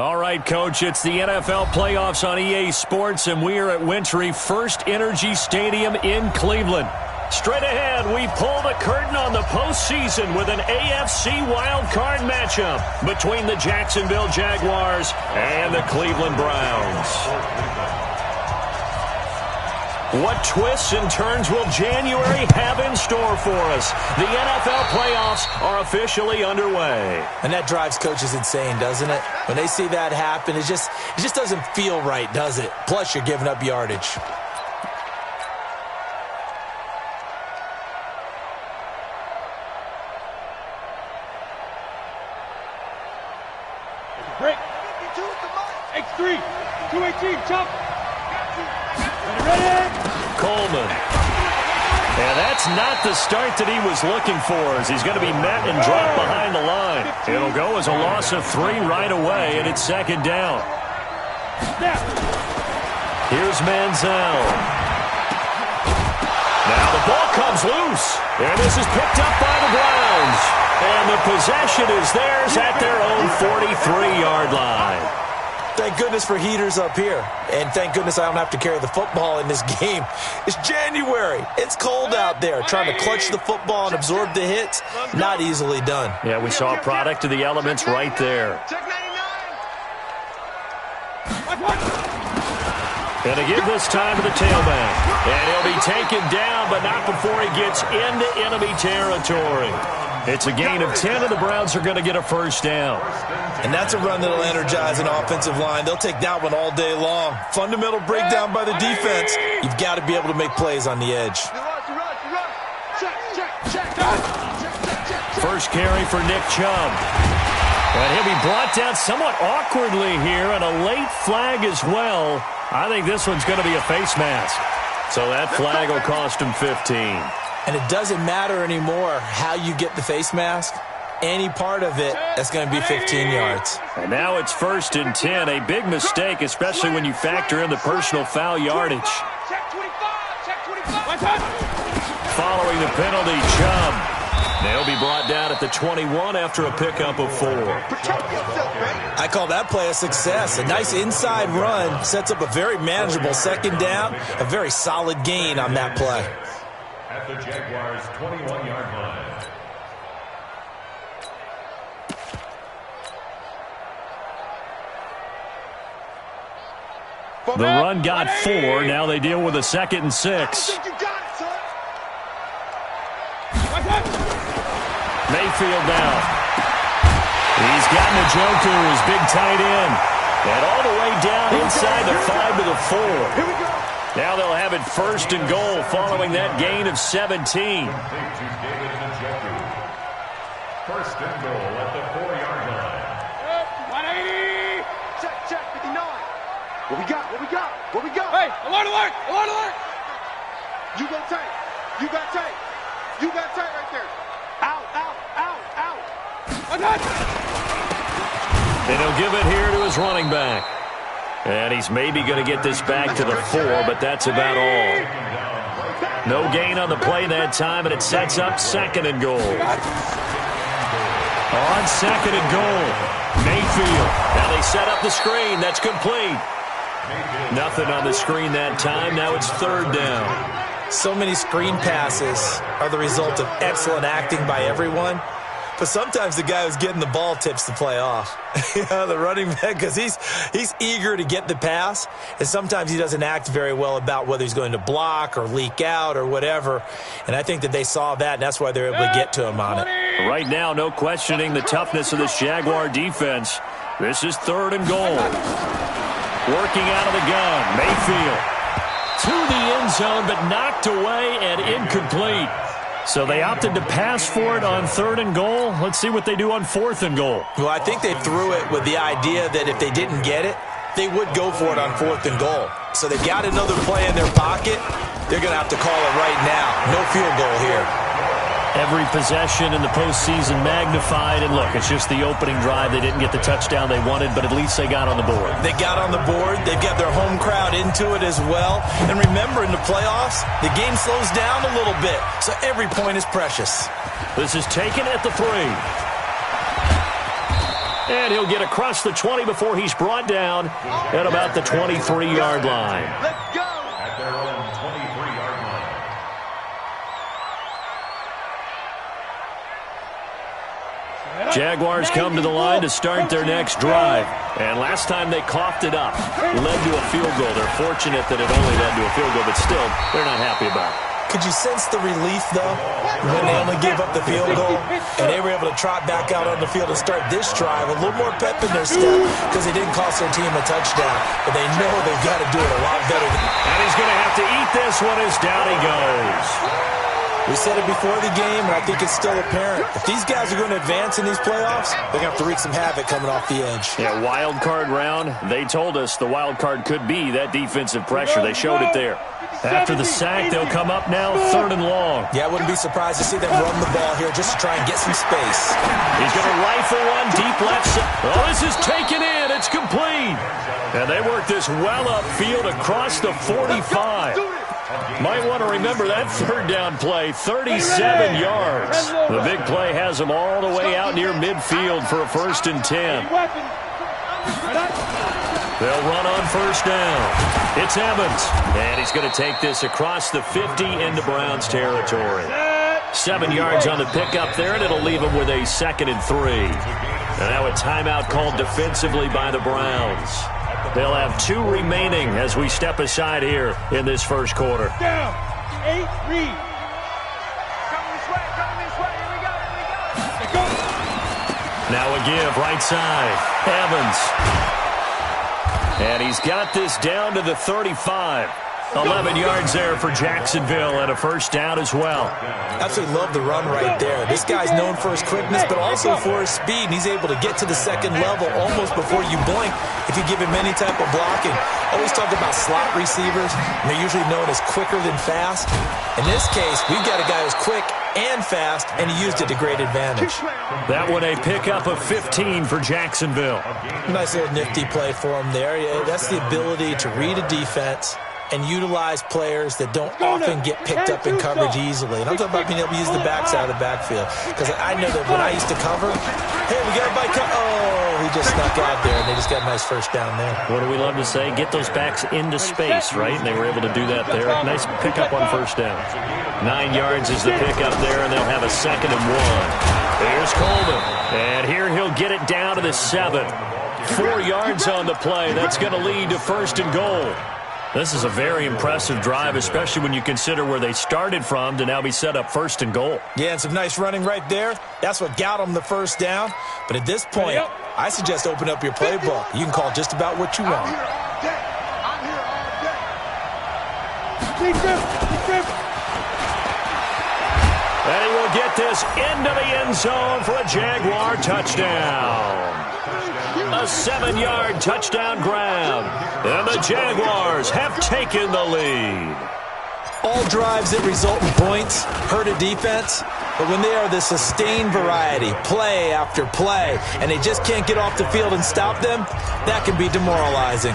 All right, Coach, it's the NFL playoffs on EA Sports, and we are at Wintry First Energy Stadium in Cleveland. Straight ahead, we pull the curtain on the postseason with an AFC wildcard matchup between the Jacksonville Jaguars and the Cleveland Browns. What twists and turns will January have in store for us? The NFL playoffs are officially underway. And that drives coaches insane, doesn't it? When they see that happen, it just doesn't feel right, does it? Plus, you're giving up yardage. Break. X3. 218. Chop. Ready. Coleman. And that's not the start that he was looking for, as he's going to be met and dropped behind the line. It'll go as a loss of 3 right away, and it's second down. Here's Manziel. Now the ball comes loose, and this is picked up by the Browns. And the possession is theirs at their own 43-yard line. Thank goodness for heaters up here. And thank goodness I don't have to carry the football in this game. It's January. It's cold out there. Trying to clutch the football and absorb the hits, not easily done. Yeah, we saw a product of the elements right there. And to give this time to the tailback. And he'll be taken down, but not before he gets into enemy territory. It's a gain of 10, and the Browns are going to get a first down. And that's a run that will energize an offensive line. They'll take that one all day long. Fundamental breakdown by the defense. You've got to be able to make plays on the edge. First carry for Nick Chubb. And he'll be brought down somewhat awkwardly here, and a late flag as well. I think this one's going to be a face mask. So that flag will cost him 15. And it doesn't matter anymore how you get the face mask. Any part of it, that's going to be 15 yards. And now it's 1st and 10. A big mistake, especially when you factor in the personal foul yardage. Following the penalty, Chubb. They'll be brought down at the 21 after a pickup of 4. I call that play a success. A nice inside run sets up a very manageable second down. A very solid gain on that play. At the Jaguars' 21-yard line. The run got 4. Now they deal with a 2nd and 6. Mayfield now. He's got Njoku, his big tight end. And all the way down inside the 5 to the 4. Now they'll have it 1st and goal following that gain of 17. 1st and goal at the 4-yard line. 180. Check, 59. What we got? Hey, alert. You got tight right there. Out. And he'll give it here to his running back. And he's maybe going to get this back to the 4, but that's about all. No gain on the play that time, and it sets up 2nd and goal. On 2nd and goal, Mayfield. Now they set up the screen. That's complete. Nothing on the screen that time. Now it's 3rd down. So many screen passes are the result of excellent acting by everyone. But sometimes the guy who's getting the ball tips the play off. The running back, because he's eager to get the pass, and sometimes he doesn't act very well about whether he's going to block or leak out or whatever. And I think that they saw that, and that's why they're able to get to him on it. Right now, no questioning the toughness of this Jaguar defense. This is 3rd and goal. Working out of the gun, Mayfield. To the end zone, but knocked away and incomplete. So they opted to pass for it on 3rd and goal. Let's see what they do on 4th and goal. Well, I think they threw it with the idea that if they didn't get it, they would go for it on 4th and goal. So they got another play in their pocket. They're going to have to call it right now. No field goal here. Every possession in the postseason magnified. And look, it's just the opening drive. They didn't get the touchdown they wanted, but at least they got on the board. They got on the board. They've got their home crowd into it as well. And remember, in the playoffs, the game slows down a little bit, so every point is precious. This is taken at the 3. And he'll get across the 20 before he's brought down at about the 23-yard line. Let's go. At their own 23-yard line. Jaguars come to the line to start their next drive. And last time they coughed it up, led to a field goal. They're fortunate that it only led to a field goal, but still, they're not happy about it. Could you sense the relief, though, when they only gave up the field goal and they were able to trot back out on the field and start this drive? A little more pep in their step because they didn't cost their team a touchdown, but they know they've got to do it a lot better. And he's going to have to eat this one as down he goes. We said it before the game, and I think it's still apparent. If these guys are going to advance in these playoffs, they're going to have to wreak some havoc coming off the edge. Yeah, wild card round. They told us the wild card could be that defensive pressure. They showed it there. After the sack, they'll come up now 3rd and long. Yeah, I wouldn't be surprised to see them run the ball here just to try and get some space. He's going to rifle one deep left side. Oh, this is taken in. It's complete. And they work this well upfield across the 45. Might want to remember that 3rd down play, 37 yards. The big play has them all the way out near midfield for a 1st and 10. They'll run on 1st down. It's Evans, and he's going to take this across the 50 into Browns territory. 7 yards on the pickup there, and it'll leave them with a 2nd and 3. And now a timeout called defensively by the Browns. They'll have 2 remaining as we step aside here in this 1st quarter. Down. 8, read. Come this way. Here we go. Let's go. Now a give, right side. Evans. And he's got this down to the 35. 11 yards there for Jacksonville and a 1st down as well. Absolutely love the run right there. This guy's known for his quickness, but also for his speed. And he's able to get to the 2nd level almost before you blink if you give him any type of blocking. Always talk about slot receivers, and they're usually known as quicker than fast. In this case, we've got a guy who's quick and fast, and he used it to great advantage. That one a pickup of 15 for Jacksonville. Nice little nifty play for him there. Yeah, that's the ability to read a defense and utilize players that don't often get picked up in coverage easily. And I'm talking about being able to use the backside of the backfield. Because I know that when I used to cover, hey, we got a bike. Oh, he just snuck out there, and they just got a nice 1st down there. What do we love to say? Get those backs into space, right? And they were able to do that there. Nice pickup on 1st down. 9 yards is the pickup there, and they'll have a 2nd and 1. Here's Coleman. And here he'll get it down to the 7. 4 yards on the play. That's going to lead to 1st and goal. This is a very impressive drive, especially when you consider where they started from to now be set up 1st and goal. Yeah, and some nice running right there. That's what got them the 1st down. But at this point, I suggest open up your playbook. You can call just about what you want. I'm here all day. And he will get this into the end zone for a Jaguar touchdown. A 7-yard touchdown grab. And the Jaguars have taken the lead. All drives that result in points hurt a defense, but when they are the sustained variety, play after play, and they just can't get off the field and stop them, that can be demoralizing.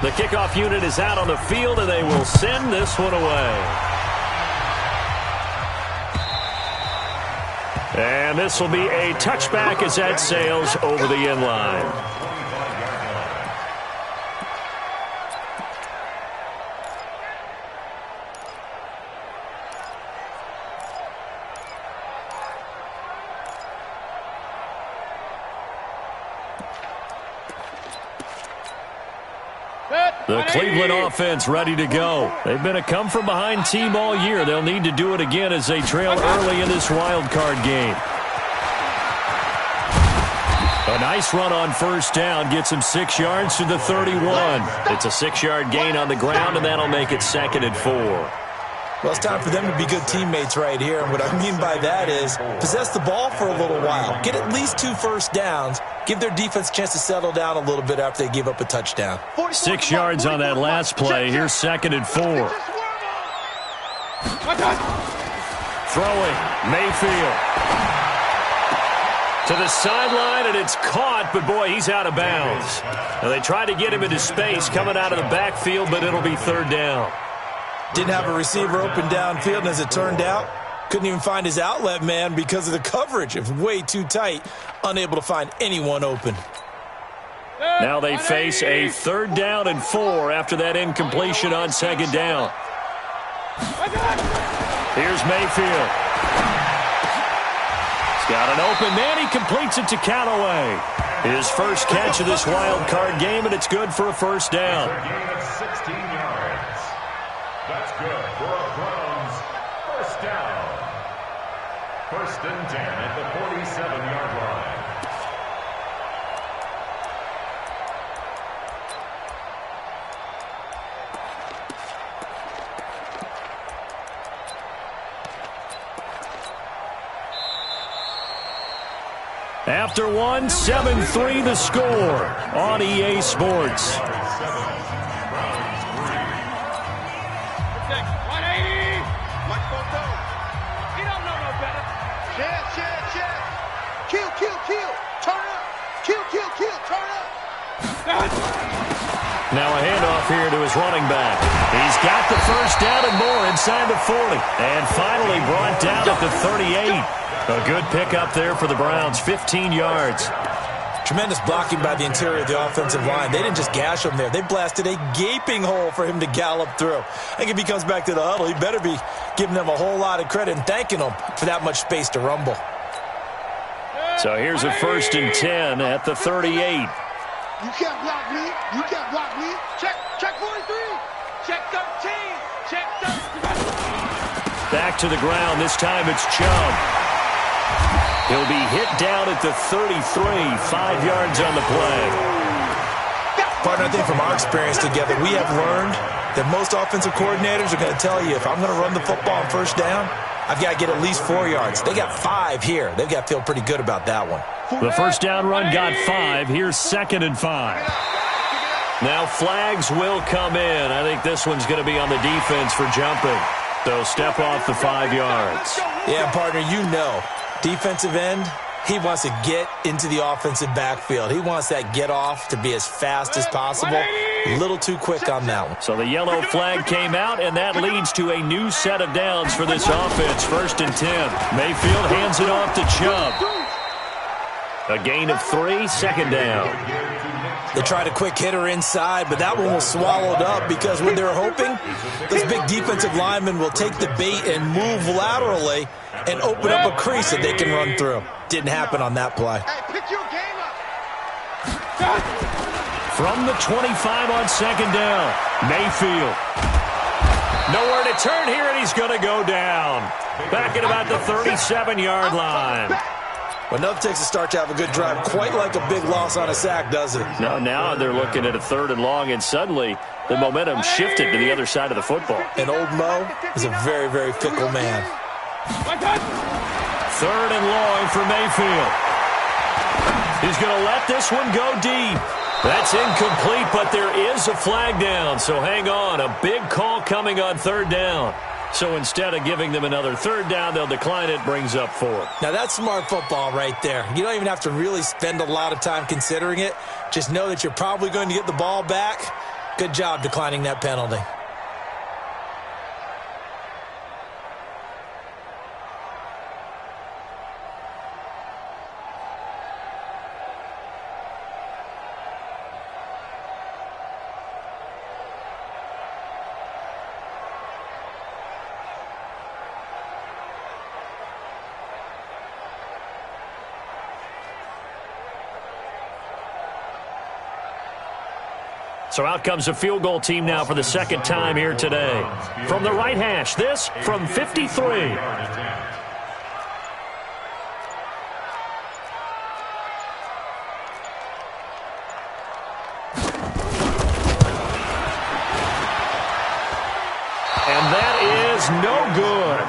The kickoff unit is out on the field, and they will send this one away. And this will be a touchback as that sails over the end line. The Cleveland offense ready to go. They've been a come-from-behind team all year. They'll need to do it again as they trail early in this wild card game. A nice run on 1st down gets him 6 yards to the 31. It's a 6-yard gain on the ground, and that'll make it 2nd and 4. Well, it's time for them to be good teammates right here. And what I mean by that is possess the ball for a little while. Get at least 2 1st downs. Give their defense a chance to settle down a little bit after they give up a touchdown. 6 yards on that last play. Here's 2nd and 4. Throwing, Mayfield. To the sideline, and it's caught, but boy, he's out of bounds. Now, they tried to get him into space coming out of the backfield, but it'll be 3rd down. Didn't have a receiver open downfield, and as it turned out, Couldn't even find his outlet man because of the coverage. It was way too tight, unable to find anyone open. Now they face a 3rd down and 4 after that incompletion on 2nd down. Here's Mayfield. He's got an open man. He completes it to Callaway. His first catch of this wild card game, and it's good for a 1st down. A gain of 16 yards. That's good for a Browns 1st down. 1st and 10 at the 47-yard line. After one, 7-3 the score on EA Sports. 180. Mike Boto. He don't know no better. Check. Kill. Turn up. Kill. Turn up. Now a handoff here to his running back. He's got the 1st down and more inside the 40. And finally brought down at the 38. A good pickup there for the Browns, 15 yards. Tremendous blocking by the interior of the offensive line. They didn't just gash him there. They blasted a gaping hole for him to gallop through. I think if he comes back to the huddle, he better be giving them a whole lot of credit and thanking them for that much space to rumble. So here's a 1st and 10 at the 38. You can't block me. Check 43. Check 13. Check 13. Back to the ground. This time it's Chubb. He'll be hit down at the 33, 5 yards on the play. Partner, I think from our experience together, we have learned that most offensive coordinators are going to tell you, if I'm going to run the football on 1st down, I've got to get at least 4 yards. They got 5 here. They've got to feel pretty good about that one. The 1st down run got 5. Here's 2nd and 5. Now flags will come in. I think this one's going to be on the defense for jumping. They'll step off the 5 yards. Yeah, partner, you know. Defensive end, he wants to get into the offensive backfield. He wants that get off to be as fast as possible. A little too quick on that one. So the yellow flag came out, and that leads to a new set of downs for this offense. 1st and 10. Mayfield hands it off to Chubb. A gain of 3, 2nd down. They tried a quick hitter inside, but that one was swallowed up because when they're hoping, this big defensive lineman will take the bait and move laterally and open up a crease that they can run through. Didn't happen on that play. Hey, pick your game up. From the 25 on 2nd down, Mayfield. Nowhere to turn here, and he's going to go down. Back at about the 37-yard line. Well, nothing takes a start to have a good drive, quite like a big loss on a sack, does it? No, now they're looking at a 3rd and long, and suddenly the momentum shifted to the other side of the football. And old Mo is a very, very fickle man. 3rd and long for Mayfield. He's going to let this one go deep. That's incomplete, but there is a flag down, so hang on. A big call coming on 3rd down. So instead of giving them another 3rd down, they'll decline it, brings up 4. Now, that's smart football right there. You don't even have to really spend a lot of time considering it. Just know that you're probably going to get the ball back. Good job declining that penalty. So out comes a field goal team now for the 2nd time here today. From the right hash, this from 53. And that is no good.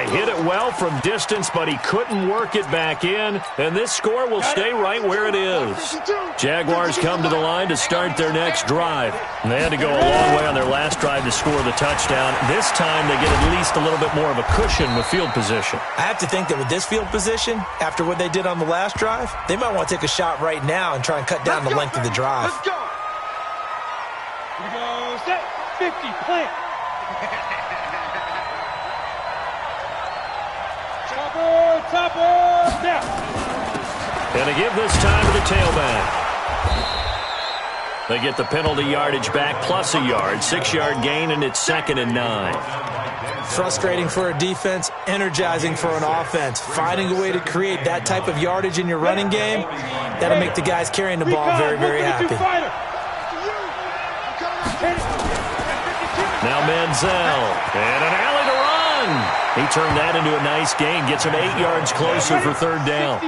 He hit it well from distance, but he couldn't work it back in, and this score will stay right where it is. Jaguars come to the line to start their next drive. And they had to go a long way on their last drive to score the touchdown. This time they get at least a little bit more of a cushion with field position. I have to think that with this field position, after what they did on the last drive, they might want to take a shot right now and try and cut down the length of the drive. Let's go. Here we go. Set. 50. Plant. And they give this time to the tailback. They get the penalty yardage back plus a yard. 6-yard gain, and it's 2nd and 9. Frustrating for a defense, energizing for an offense. Finding a way to create that type of yardage in your running game, that'll make the guys carrying the ball very, very happy. Now Manziel, and an alley to run. He turned that into a nice gain, gets him 8 yards closer for 3rd down.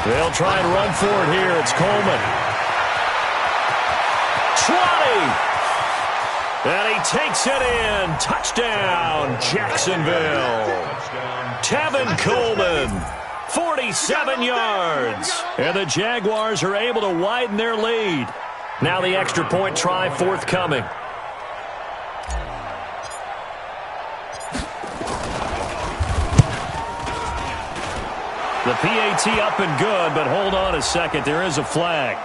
They'll try and run for it here. It's Coleman. 20. And he takes it in. Touchdown, Jacksonville. Tevin Coleman, 47 yards. And the Jaguars are able to widen their lead. Now the extra point try forthcoming. The PAT up and good, but hold on a second. There is a flag.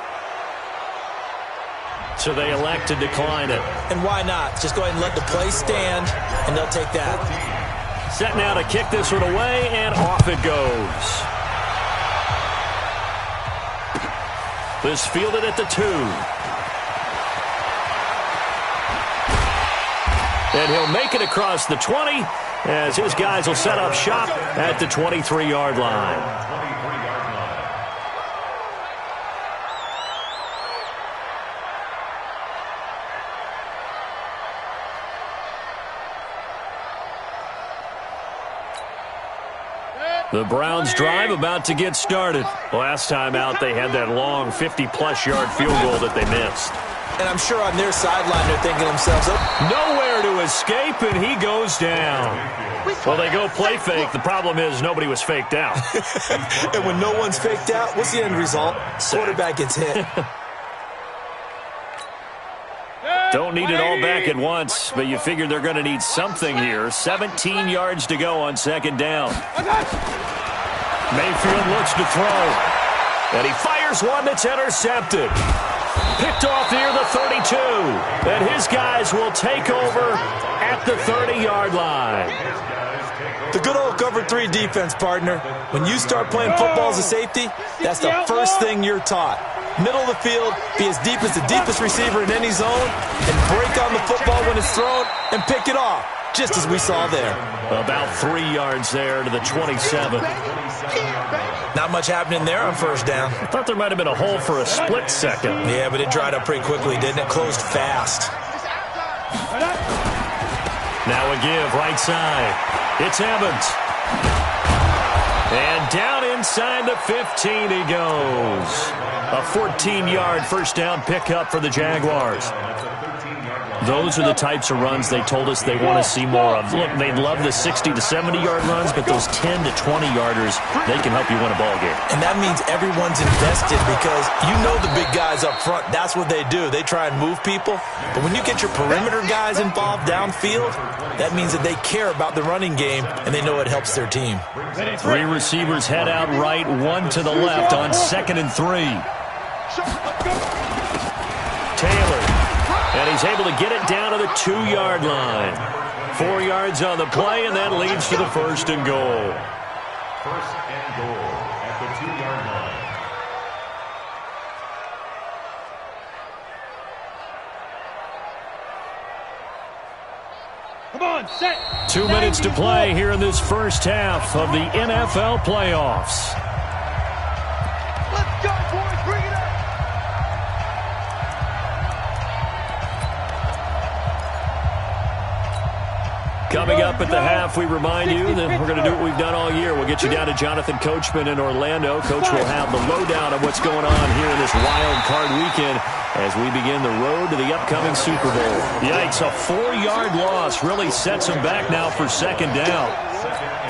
So they elect to decline it. And why not? Just go ahead and let the play stand, and they'll take that. Set now to kick this one away, and off it goes. This fielded at the 2. And he'll make it across the 20 as his guys will set up shop at the 23-yard line. The Browns drive about to get started. Last time out, they had that long 50-plus yard field goal that they missed. And I'm sure on their sideline they're thinking to themselves, oh. Nowhere to escape, and he goes down. Well, they go play fake. The problem is nobody was faked out. And when no one's faked out, what's the end result? Quarterback gets hit. Don't need it all back at once, but you figure they're going to need something here. 17 yards to go on 2nd down. Mayfield looks to throw. And he fires one that's intercepted. Picked off near the 32. And his guys will take over at the 30-yard line. The good old cover 3 defense, partner. When you start playing football as a safety, that's the first thing you're taught. Middle of the field, be as deep as the deepest receiver in any zone, and break on the football when it's thrown and pick it off, just as we saw there. About 3 yards there to the 27. Not much happening there on 1st down. I thought there might have been a hole for a split second. Yeah, but it dried up pretty quickly, didn't it? Closed fast. Now a give, right side. It's Evans. And down inside the 15 he goes. A 14-yard 1st down pickup for the Jaguars. Those are the types of runs they told us they want to see more of. Look, they love the 60 to 70-yard runs, but those 10 to 20-yarders, they can help you win a ball game. And that means everyone's invested because you know the big guys up front, that's what they do. They try and move people. But when you get your perimeter guys involved downfield, that means that they care about the running game, and they know it helps their team. 3 receivers head out right, 1 to the left on 2nd and 3. Taylor. And he's able to get it down to the 2-yard line. 4 yards on the play, and that leads to the 1st and goal. 1st and goal at the 2-yard line. Come on, set. 2 minutes to play here in this first half of the NFL playoffs. Let's go, boys. Bring it up. Coming up at the half, we remind you that we're going to do what we've done all year. We'll get you down to Jonathan Coachman in Orlando. Coach will have the lowdown of what's going on here in this wild card weekend as we begin the road to the upcoming Super Bowl. Yikes, a 4-yard loss really sets him back now for 2nd down.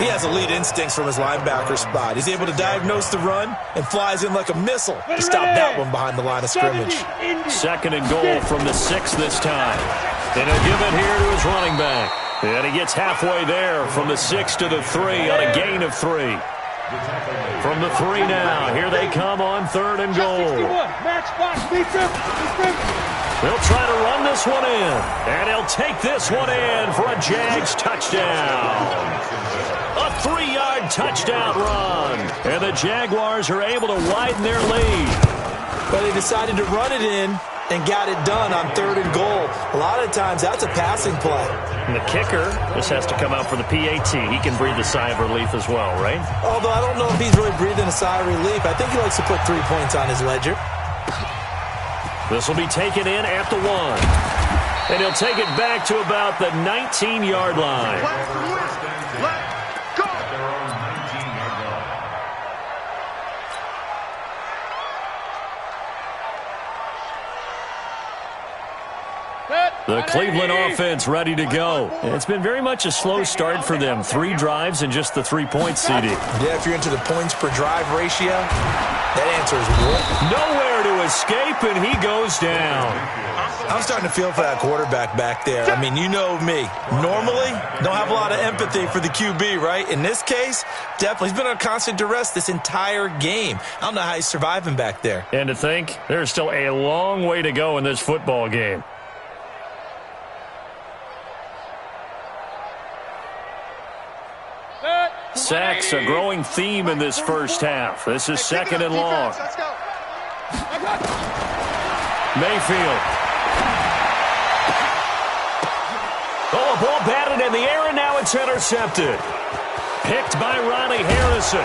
He has elite instincts from his linebacker spot. He's able to diagnose the run and flies in like a missile to stop that one behind the line of scrimmage. 2nd and goal from the 6 this time. And he'll give it here to his running back. And he gets halfway there from the 6 to the 3 on a gain of 3. From the 3 now, here they come on 3rd and goal. Match box, beat him. They'll try to run this one in. And he'll take this one in for a Jags touchdown. A 3-yard touchdown run. And the Jaguars are able to widen their lead. But they decided to run it in and got it done on 3rd and goal. A lot of times, that's a passing play. And the kicker, this has to come out for the PAT. He can breathe a sigh of relief as well, right? Although I don't know if he's really breathing a sigh of relief. I think he likes to put 3 points on his ledger. This will be taken in at the 1. And he'll take it back to about the 19-yard line. Let's go. The Cleveland offense ready to go. It's been very much a slow start for them. 3 drives and just the 3 points, CD. Yeah, if you're into the points per drive ratio, that answer is what? Nowhere to escape, and he goes down. I'm starting to feel for that quarterback back there. I mean, you know me. Normally, don't have a lot of empathy for the QB, right? In this case, definitely. He's been on constant duress this entire game. I don't know how he's surviving back there. And to think, there's still a long way to go in this football game. Sacks, a growing theme in this first half. This is 2nd and long. Mayfield. Oh, a ball batted in the air, and now it's intercepted. Picked by Ronnie Harrison.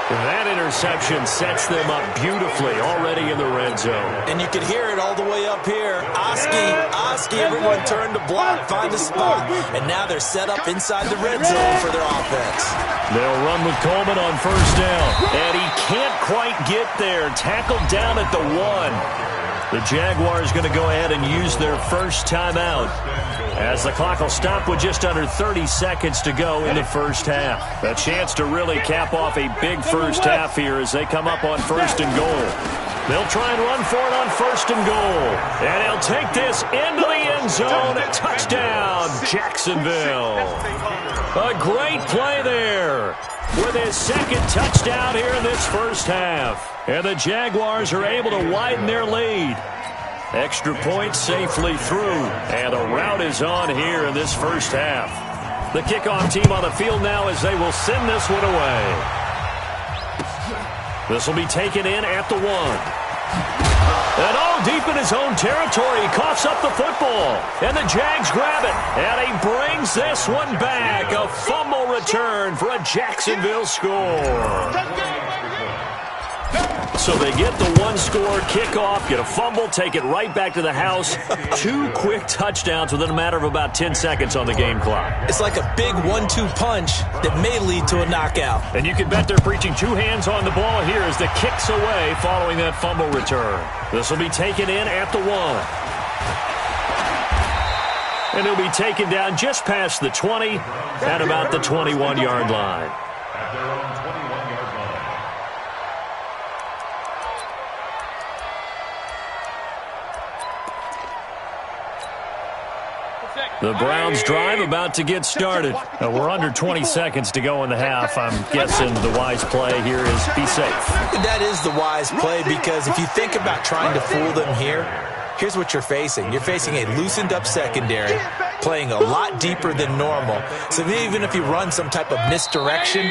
That interception sets them up beautifully already in the red zone. And you can hear it all the way up here. Oski, everyone turned to block, find a spot. And now they're set up inside the red zone for their offense. They'll run with Coleman on 1st down. And he can't quite get there. Tackled down at the 1. The Jaguars going to go ahead and use their first timeout, as the clock will stop with just under 30 seconds to go in the first half. A chance to really cap off a big first half here as they come up on 1st and goal. They'll try and run for it on 1st and goal. And he'll take this into the end zone. Touchdown, Jacksonville. A great play there with his 2nd touchdown here in this first half. And the Jaguars are able to widen their lead. Extra point safely through. And the route is on here in this first half. The kickoff team on the field now as they will send this one away. This will be taken in at the 1. And all deep in his own territory, he coughs up the football. And the Jags grab it. And he brings this one back. A fumble return for a Jacksonville score. So they get the 1-score kickoff, get a fumble, take it right back to the house. 2 quick touchdowns within a matter of about 10 seconds on the game clock. It's like a big 1-2 punch that may lead to a knockout. And you can bet they're preaching 2 hands on the ball here as the kick's away following that fumble return. This will be taken in at the 1. And he'll be taken down just past the 20 at about the 21-yard line. At their own 21-yard line. The Browns drive about to get started. We're under 20 seconds to go in the half. I'm guessing the wise play here is be safe. That is the wise play, because if you think about trying to fool them here, here's what you're facing. You're facing a loosened up secondary, playing a lot deeper than normal. So even if you run some type of misdirection,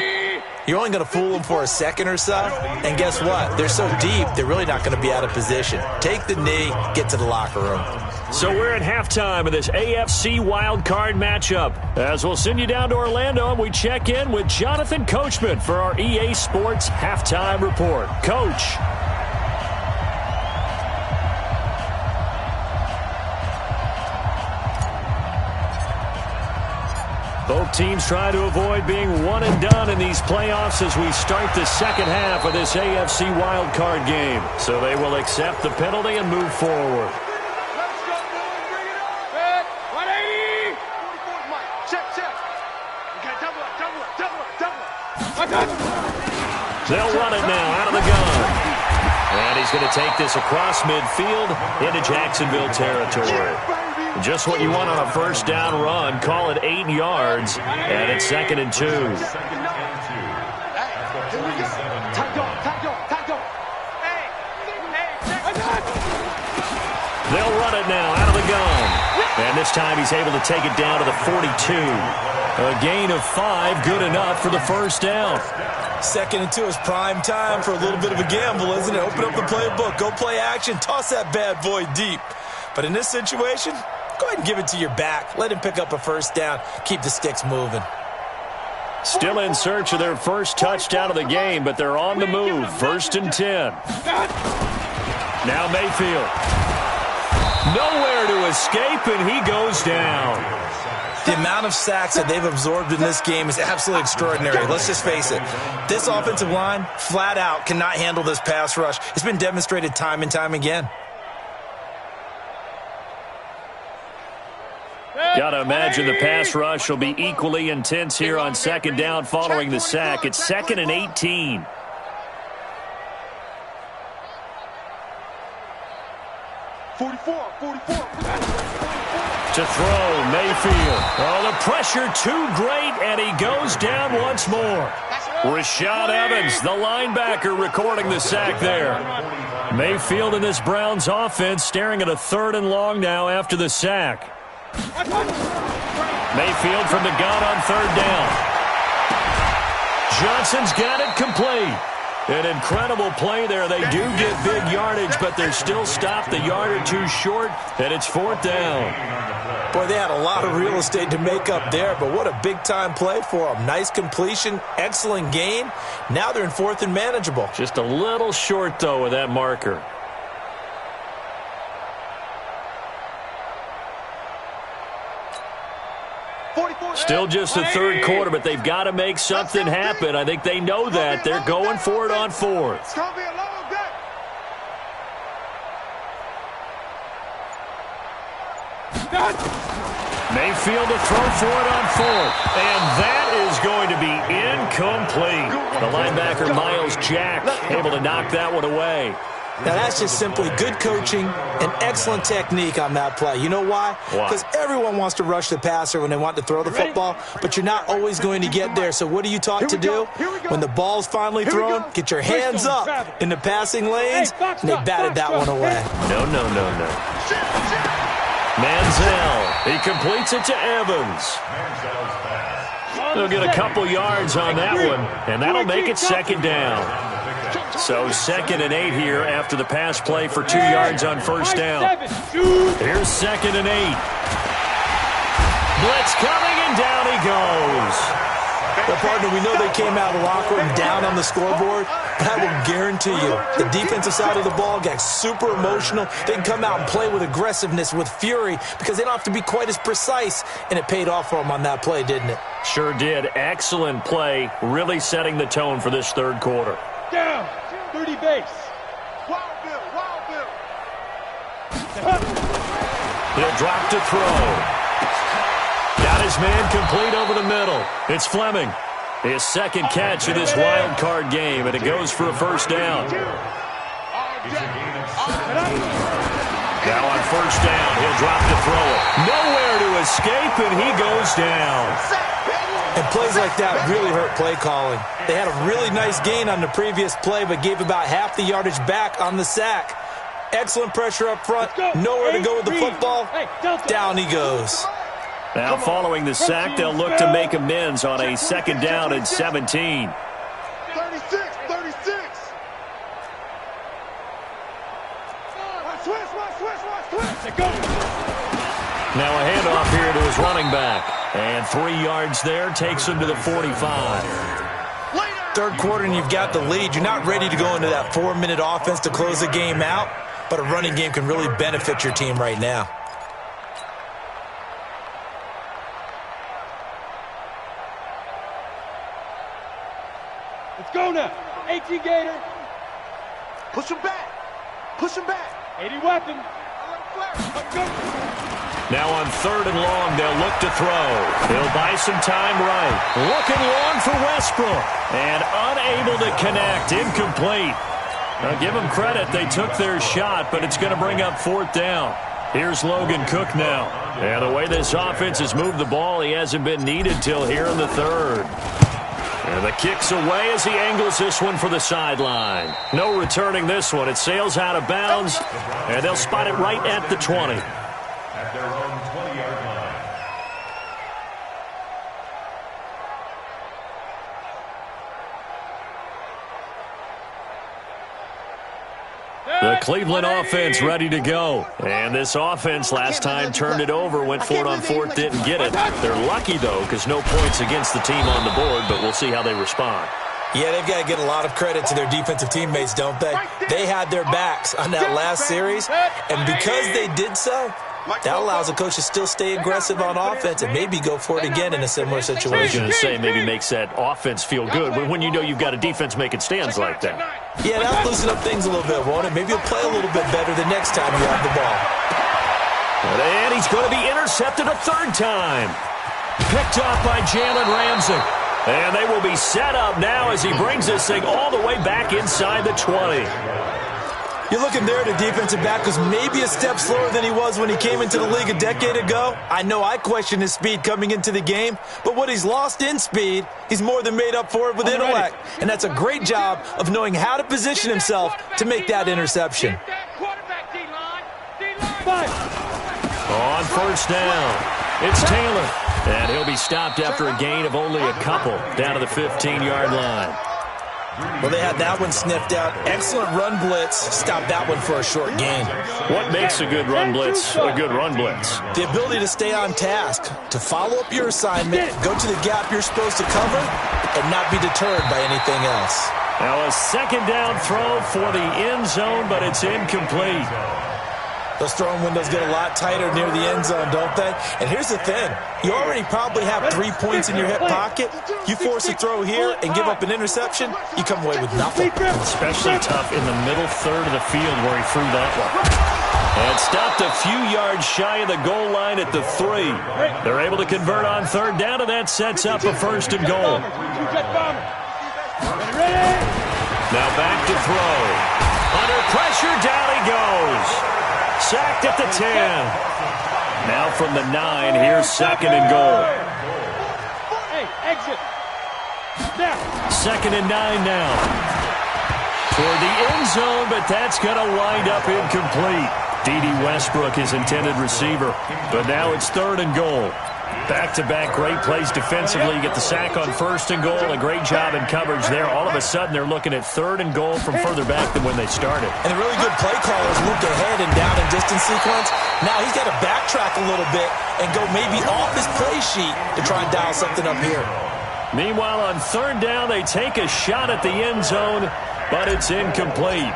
you're only going to fool them for a second or so. And guess what? They're so deep, they're really not going to be out of position. Take the knee, get to the locker room. So we're at halftime of this AFC wildcard matchup. As we'll send you down to Orlando, and we check in with Jonathan Coachman for our EA Sports Halftime Report. Coach. Both teams try to avoid being one and done in these playoffs as we start the second half of this AFC wildcard game. So they will accept the penalty and move forward. Let's go, boys. Bring it on. Red. 180. 44, Mike. Check. Okay, double up. They'll run it now out of the gun. And he's going to take this across midfield into Jacksonville territory. Just what you want on a first down run. Call it 8 yards, and it's 2nd and 2. Hey, here we go. Time go. Hey, They'll run it now out of the gun. And this time he's able to take it down to the 42. A gain of 5, good enough for the first down. 2nd and 2 is prime time for a little bit of a gamble, isn't it? Open up the playbook, go play action, toss that bad boy deep. But in this situation, go ahead and give it to your back. Let him pick up a first down. Keep the sticks moving. Still in search of their first touchdown of the game, but they're on the move. 1st and 10. Now Mayfield. Nowhere to escape, and he goes down. The amount of sacks that they've absorbed in this game is absolutely extraordinary. Let's just face it. This offensive line, flat out, cannot handle this pass rush. It's been demonstrated time and time again. Got to imagine the pass rush will be equally intense here on 2nd down following the sack. It's 2nd and 18. To throw, Mayfield. Oh, the pressure too great, and he goes down once more. Rashad Evans, the linebacker, recording the sack there. Mayfield in this Browns offense staring at a 3rd and long now after the sack. Mayfield from the gun on 3rd down. Johnson's got it complete. An incredible play there. They do get big yardage, but they're still stopped the yard or two short, and it's 4th down. Boy, they had a lot of real estate to make up there, but what a big-time play for them. Nice completion, excellent gain. Now they're in 4th and manageable. Just a little short, though, with that marker. Still just the 3rd quarter, but they've got to make something happen. I think they know that. They're going for it on 4th. It's going to be a long day. Mayfield to throw for it on 4th. And that is going to be incomplete. The linebacker, Miles Jack, able to knock that one away. Now, that's just simply good coaching and excellent technique on that play. You know why? Because everyone wants to rush the passer when they want to throw the football, but you're not always going to get there. So what are you taught to do? When the ball's finally thrown, get your hands up in the passing lanes, and they batted that one away. No. Manziel, he completes it to Evans. They'll get a couple yards on that one, and that'll make it 2nd down. So 2nd and 8 here after the pass play for 2 yards on 1st down. Here's 2nd and 8. Blitz coming, and down he goes. Well, partner, we know they came out of the locker room down on the scoreboard, but I will guarantee you the defensive side of the ball got super emotional. They can come out and play with aggressiveness, with fury, because they don't have to be quite as precise, and it paid off for them on that play, didn't it? Sure did. Excellent play, really setting the tone for this 3rd quarter. Down, 30 base. Wild Bill. He'll drop to throw. Got his man complete over the middle. It's Fleming. His 2nd catch of this wild card game, and it goes for a 1st down. Now on 1st down, he'll drop to throw it. Nowhere to escape, and he goes down. And plays like that really hurt play calling. They had a really nice gain on the previous play, but gave about half the yardage back on the sack. Excellent pressure up front. Nowhere to go with the football. Down he goes. Now following the sack, they'll look to make amends on a 2nd down and 17. 36. Now a handoff here to his running back. And 3 yards there takes him to the 45. 3rd quarter and you've got the lead. You're not ready to go into that 4-minute offense to close the game out, but a running game can really benefit your team right now. Let's go now. 18 Gator. Push him back. 80 weapon. Now on 3rd and long, they'll look to throw. He'll buy some time right. Looking long for Westbrook. And unable to connect. Incomplete. Now give them credit. They took their shot, but it's going to bring up 4th down. Here's Logan Cook now. And the way this offense has moved the ball, he hasn't been needed till here in the 3rd. And the kick's away as he angles this one for the sideline. No returning this one. It sails out of bounds, and they'll spot it right at the 20. At their own 20-yard line. The Cleveland offense ready to go. And this offense last time turned it over, went for it on fourth, didn't get it. They're lucky, though, because no points against the team on the board, but we'll see how they respond. Yeah, they've got to get a lot of credit to their defensive teammates, don't they? They had their backs on that last series, and because they did so, that allows the coach to still stay aggressive on offense and maybe go for it again in a similar I was situation. going to say maybe makes that offense feel good, but when you know you've got a defense making stands like that. Yeah, that'll loosen up things a little bit, won't it? Maybe he'll play a little bit better the next time you have the ball. And he's going to be intercepted a third time. Picked up by Jalen Ramsey. And they will be set up now as he brings this thing all the way back inside the 20. You're looking there, the defensive back was maybe a step slower than he was when he came into the league a decade ago. I know I questioned his speed coming into the game, but what he's lost in speed, he's more than made up for it with intellect. And that's a great job of knowing how to position himself to make that interception. On first down, it's Taylor. And he'll be stopped after a gain of only a couple down to the 15-yard line. Well, they had that one sniffed out. Excellent run blitz. Stop that one for a short gain. What makes a good run blitz a good run blitz? The ability to stay on task, to follow up your assignment, go to the gap you're supposed to cover, and not be deterred by anything else. Now a second down throw for the end zone, but it's incomplete. Those throwing windows get a lot tighter near the end zone, don't they? And here's the thing. You already probably have 3 points in your hip pocket. You force a throw here and give up an interception, you come away with nothing. Especially tough in the middle third of the field where he threw that one. And stopped a few yards shy of the goal line at the 3. They're able to convert on third down, and that sets up a first and goal. Now back to throw. Under pressure, down he goes. Sacked at the 10. Now from the 9, here's second and goal. Second and 9 now. Toward the end zone, but that's going to wind up incomplete. D.D. Westbrook, his intended receiver. But now it's third and goal. Back-to-back great plays defensively. You get the sack on first and goal. A great job in coverage there. All of a sudden, they're looking at third and goal from further back than when they started. And the really good play callers looked ahead and down in distance sequence. Now he's got to backtrack a little bit and go maybe off his play sheet to try and dial something up here. Meanwhile, on third down, they take a shot at the end zone, but it's incomplete.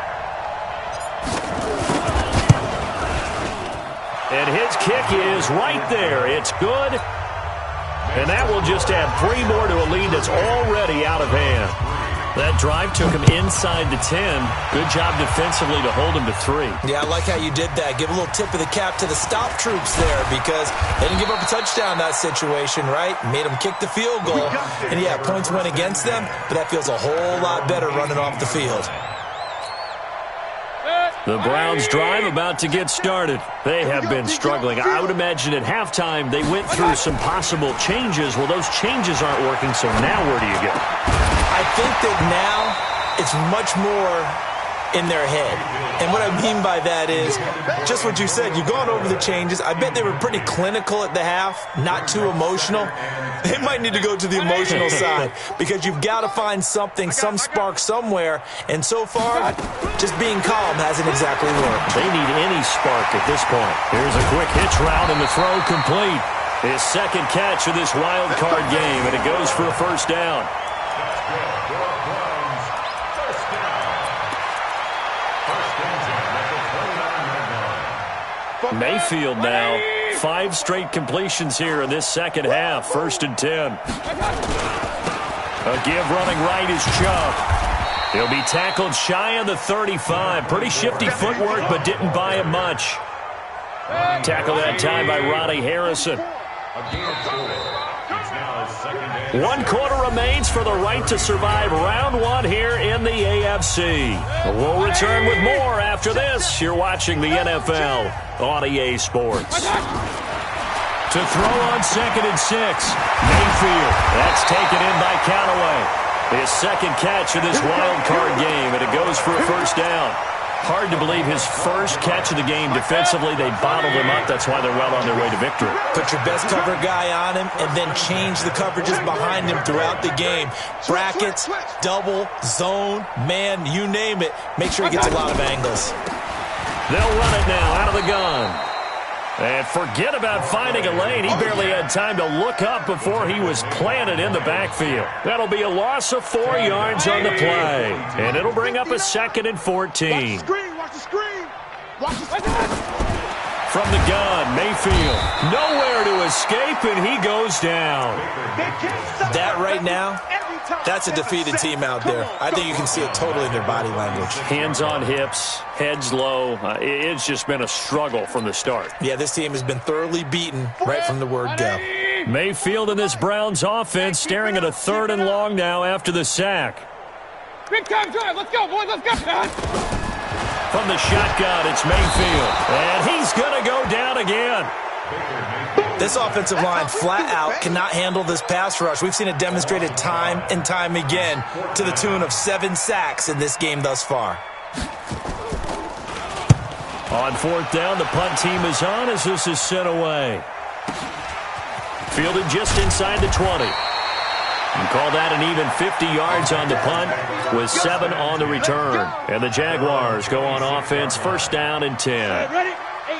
And his kick is right there. It's good. And that will just add 3 more to a lead that's already out of hand. That drive took him inside the 10. Good job defensively to hold him to 3. Yeah, I like how you did that. Give a little tip of the cap to the stop troops there because they didn't give up a touchdown in that situation, right? Made them kick the field goal. And, yeah, points went against them, but that feels a whole lot better running off the field. The Browns drive about to get started. They have been struggling. I would imagine at halftime they went through some possible changes. Well, those changes aren't working, so now where do you go? I think that now it's much more in their head. And what I mean by that is just what you said. You've gone over the changes. I bet they were pretty clinical at the half, not too emotional. They might need to go to the emotional side because you've got to find something, some spark somewhere. And so far, just being calm hasn't exactly worked. They need any spark at this point. Here's a quick hitch route and the throw complete. His second catch of this wild card game, and it goes for a first down. Mayfield now, 5 straight completions here in this second half. First and 10. A give running right is Chubb. He'll be tackled shy of the 35. Pretty shifty footwork, but didn't buy him much. Tackle that time by Ronnie Harrison. 1 quarter remains for the right to survive round 1 here in the AFC. We'll return with more after this. You're watching the NFL on EA Sports. To throw on 2nd and 6. Mayfield. That's taken in by Callaway. His second catch of this wild card game, and it goes for a first down. Hard to believe his first catch of the game defensively. They bottled him up. That's why they're well on their way to victory. Put your best cover guy on him and then change the coverages behind him throughout the game. Brackets, double, zone, man, you name it. Make sure he gets a lot of angles. They'll run it now out of the gun. And forget about finding a lane. He barely had time to look up before he was planted in the backfield. That'll be a loss of 4 yards on the play. And it'll bring up a 2nd and 14. Watch the screen. Watch the screen. From the gun, Mayfield. Nowhere to escape, and he goes down. That right now, that's a defeated team out there. I think you can see it totally in their body language. Hands on hips, heads low. It's just been a struggle from the start. Yeah, this team has been thoroughly beaten right from the word go. Mayfield and this Browns offense staring at a 3rd and long now after the sack. Big time drive. Let's go, boys. Let's go. From the shotgun, it's Mayfield. And he's going to go down again. This offensive line flat out cannot handle this pass rush. We've seen it demonstrated time and time again to the tune of 7 sacks in this game thus far. On 4th down, the punt team is on as this is sent away. Fielded just inside the 20. And call that an even 50 yards on the punt with 7 on the return. And the Jaguars go on offense, 1st down and 10.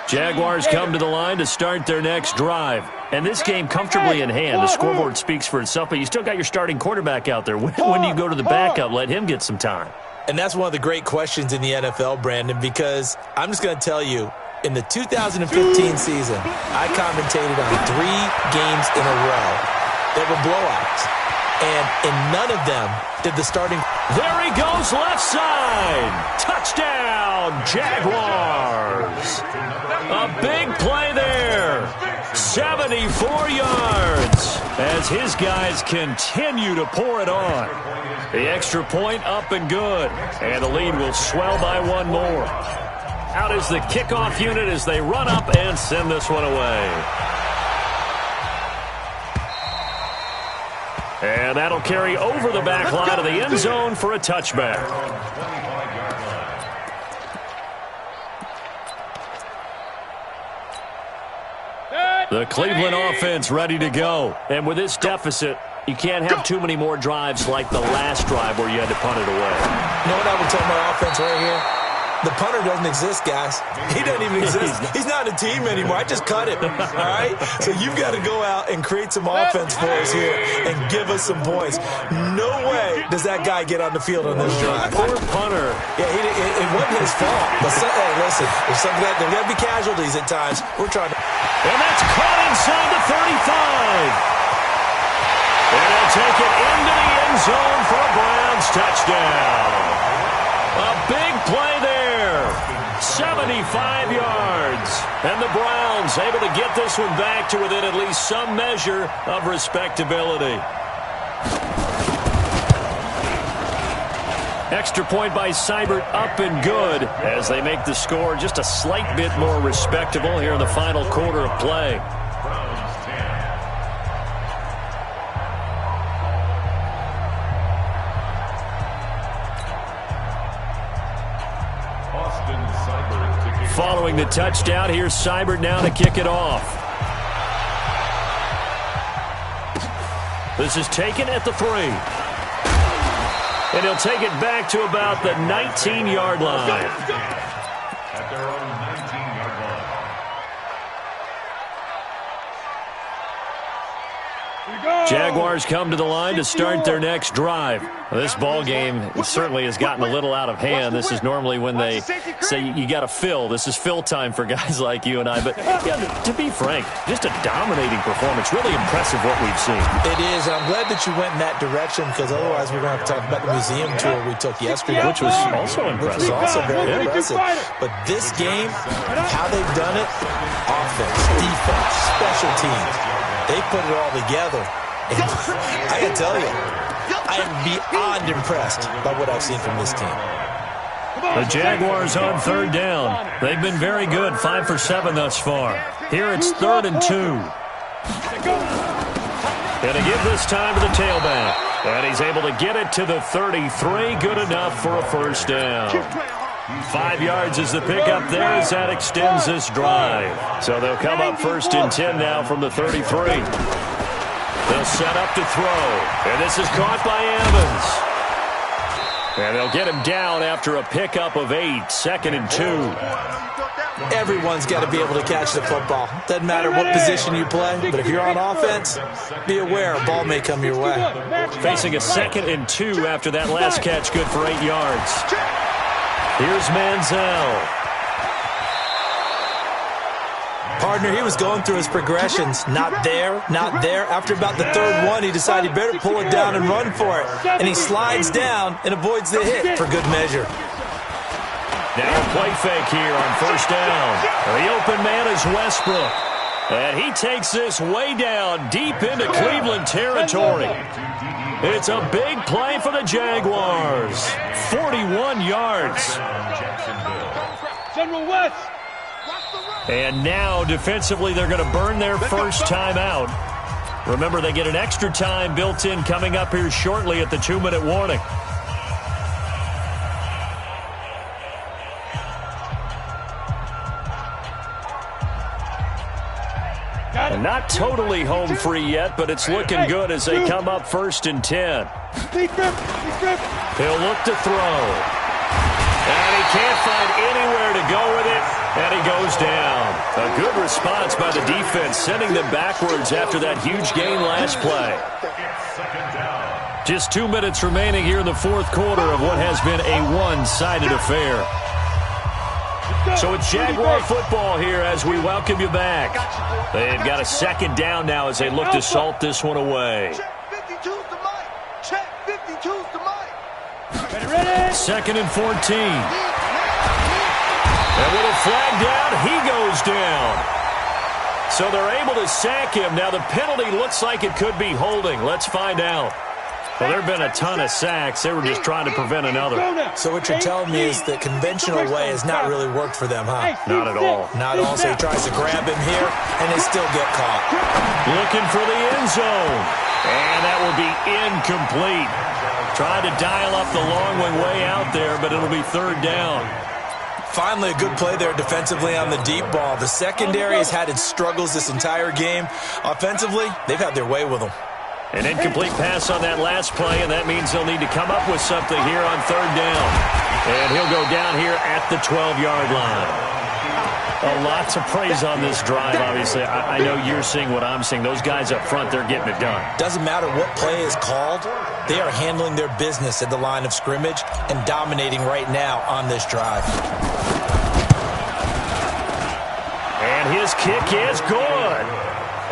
Jaguars come to the line to start their next drive. And this game comfortably in hand. The scoreboard speaks for itself, but you still got your starting quarterback out there. When do you go to the backup? Let him get some time. And that's one of the great questions in the NFL, Brandon, because I'm just going to tell you, in the 2015 season, I commentated on 3 games in a row that were blowouts. And in none of them did the starting... There he goes, left side. Touchdown, Jaguars. A big play there. 74 yards as his guys continue to pour it on. The extra point up and good. And the lead will swell by 1 more. Out is the kickoff unit as they run up and send this one away. And that'll carry over the back line of the end zone for a touchback. The Cleveland offense ready to go. And with this deficit, you can't have too many more drives like the last drive where you had to punt it away. You know what I would tell my offense right here? The punter doesn't exist, guys. He doesn't even exist. He's not a team anymore. I just cut him, all right? So you've got to go out and create some offense for us here and give us some points. No way does that guy get on the field on this drive. Poor punter. Yeah, it wasn't his fault. But hey, listen, there's going to be casualties at times. We're trying to... And that's caught inside the 35. And they'll take it into the end zone for a Browns touchdown. A big play there. 75 yards. And the Browns able to get this one back to within at least some measure of respectability. Extra point by Seibert up and good as they make the score just a slight bit more respectable here in the final quarter of play. Following the touchdown, here's Seibert now to kick it off. This is taken at the 3. And he'll take it back to about the 19-yard line. At their own 19-yard line. Jaguars come to the line to start their next drive. This ball game certainly has gotten a little out of hand. This is normally when they say you got to fill. This is fill time for guys like you and I. But yeah, to be frank, just a dominating performance. Really impressive what we've seen. It is. I'm glad that you went in that direction because otherwise we're going to have to talk about the museum tour we took yesterday. Which was also impressive. Which was also very impressive. But this game, how they've done it, offense, defense, special teams, they put it all together. And I can tell you, I am beyond impressed by what I've seen from this team. The Jaguars on 3rd down. They've been very good, 5 for 7 thus far. Here it's 3rd and 2. Going to give this time to the tailback. And he's able to get it to the 33. Good enough for a first down. 5 yards is the pickup there as that extends this drive. So they'll come up 1st and 10 now from the 33. They'll set up to throw. And this is caught by Evans. And they'll get him down after a pickup of 8. 2nd and 2. Everyone's got to be able to catch the football. Doesn't matter what position you play, but if you're on offense, be aware a ball may come your way. Facing a 2nd and 2 after that last catch, good for 8 yards. Here's Manziel. Partner, he was going through his progressions. Not there, not there. After about the 3rd one, he decided he better pull it down and run for it. And he slides down and avoids the hit for good measure. Now a play fake here on 1st down. The open man is Westbrook. And he takes this way down deep into Cleveland territory. It's a big play for the Jaguars. 41 yards. General West. And now, defensively, they're going to burn their first timeout. Remember, they get an extra time built in coming up here shortly at the 2-minute warning. And not totally home free yet, but it's looking good as they come up 1st and 10. He'll look to throw. And he can't find anywhere to go with it, and he goes down. A good response by the defense, sending them backwards after that huge gain last play. Just 2 minutes remaining here in the 4th quarter of what has been a one-sided affair. So it's Jaguar football here as we welcome you back. They've got a 2nd down now as they look to salt this one away. Check 52's the mic. Check 52's the mic. 2nd and 14. And with a flag down, he goes down. So they're able to sack him. Now the penalty looks like it could be holding. Let's find out. Well, there have been a ton of sacks. They were just trying to prevent another. So what you're telling me is the conventional way has not really worked for them, huh? Not at all. Not at all. So he tries to grab him here, and they still get caught. Looking for the end zone. And that will be incomplete. Tried to dial up the long one way out there, but it'll be 3rd down. Finally, a good play there defensively on the deep ball. The secondary has had its struggles this entire game. Offensively, they've had their way with them. An incomplete pass on that last play, and that means they'll need to come up with something here on 3rd down. And he'll go down here at the 12-yard line. A lot to praise on this drive, obviously. I know you're seeing what I'm seeing. Those guys up front, they're getting it done. Doesn't matter what play is called. They are handling their business at the line of scrimmage and dominating right now on this drive. And his kick is good.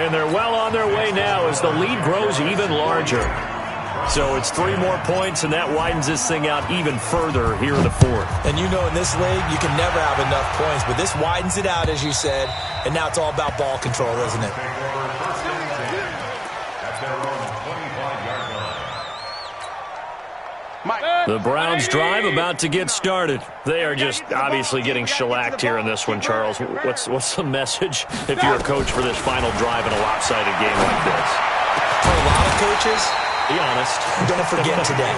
And they're well on their way now as the lead grows even larger. So it's 3 more points, and that widens this thing out even further here in the 4th. And you know in this league, you can never have enough points, but this widens it out, as you said, and now it's all about ball control, isn't it? The Browns drive about to get started. They are just obviously getting shellacked here in this one, Charles. What's the message if you're a coach for this final drive in a lopsided game like this? For a lot of coaches, be honest, don't forget today.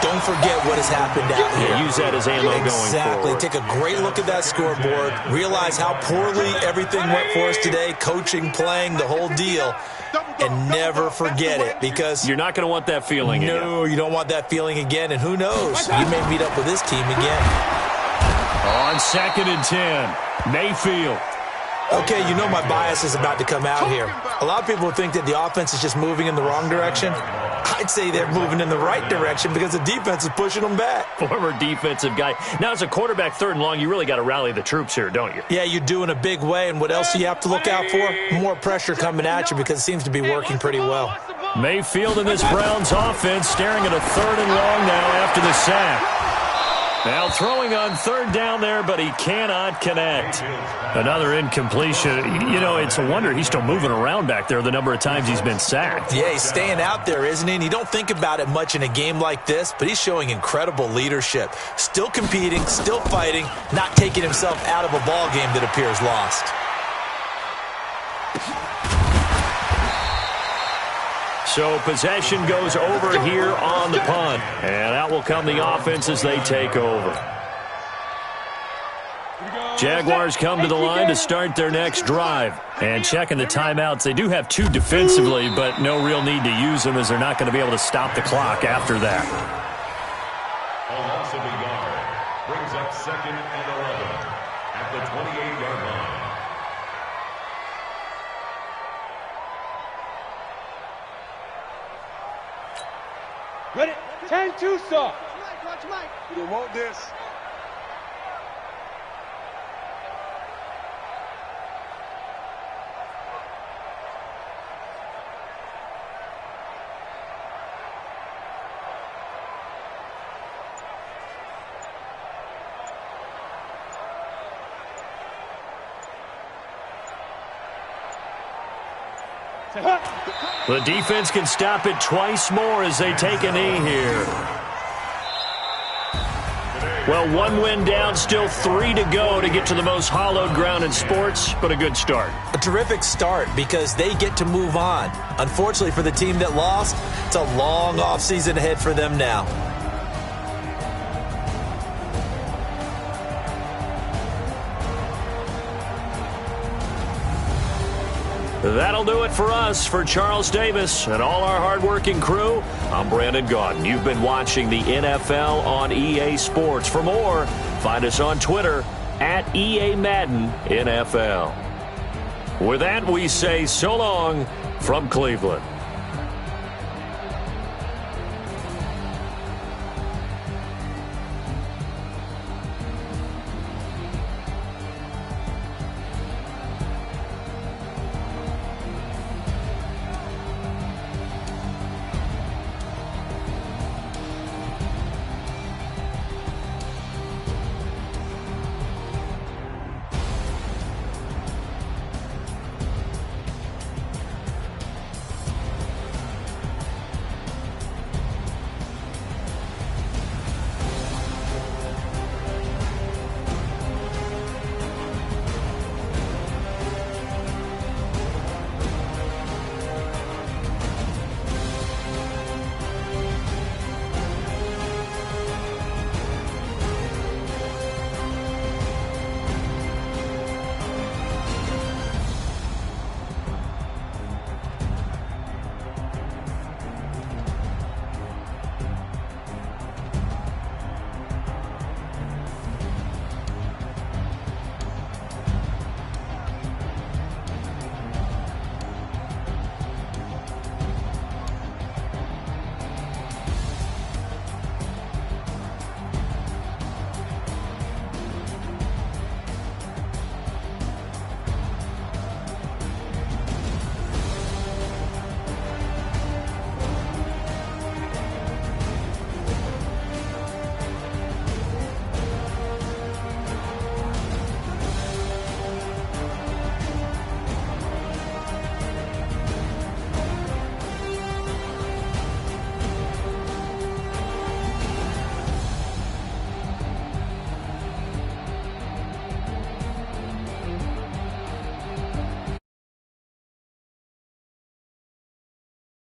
Don't forget what has happened out here. Use that as ammo going forward. Exactly. Take a great look at that scoreboard. Realize how poorly everything went for us today, coaching, playing, the whole deal. And never forget it, because you're not going to want that feeling again. No, you don't want that feeling again, and who knows? You may meet up with this team again. On 2nd and 10, Mayfield. Okay, you know my bias is about to come out here. A lot of people think that the offense is just moving in the wrong direction. I'd say they're moving in the right direction because the defense is pushing them back. Former defensive guy. Now, as a quarterback 3rd and long, you really got to rally the troops here, don't you? Yeah, you do in a big way. And what else do you have to look out for? More pressure coming at you because it seems to be working pretty well. Mayfield in this Browns offense staring at a 3rd and long now after the sack. Now throwing on 3rd down there, but he cannot connect. Another incompletion. You know, it's a wonder he's still moving around back there the number of times he's been sacked. Yeah, he's staying out there, isn't he? And you don't think about it much in a game like this, but he's showing incredible leadership. Still competing, still fighting, not taking himself out of a ball game that appears lost. So possession goes over here on the punt. And out will come the offense as they take over. Jaguars come to the line to start their next drive. And checking the timeouts, they do have 2 defensively, but no real need to use them as they're not going to be able to stop the clock after that. A loss of a yard brings up 2nd and 11 at the 28-yard line. Ready? 10-2, sir. Watch Mike. You want this? The defense can stop it twice more as they take a knee here. Well, 1 win down, still 3 to go to get to the most hallowed ground in sports, but a good start. A terrific start because they get to move on. Unfortunately for the team that lost, it's a long offseason ahead for them now. That'll do it for us. For Charles Davis and all our hardworking crew, I'm Brandon Gaudin. You've been watching the NFL on EA Sports. For more, find us on Twitter at EA Madden NFL. With that, we say so long from Cleveland.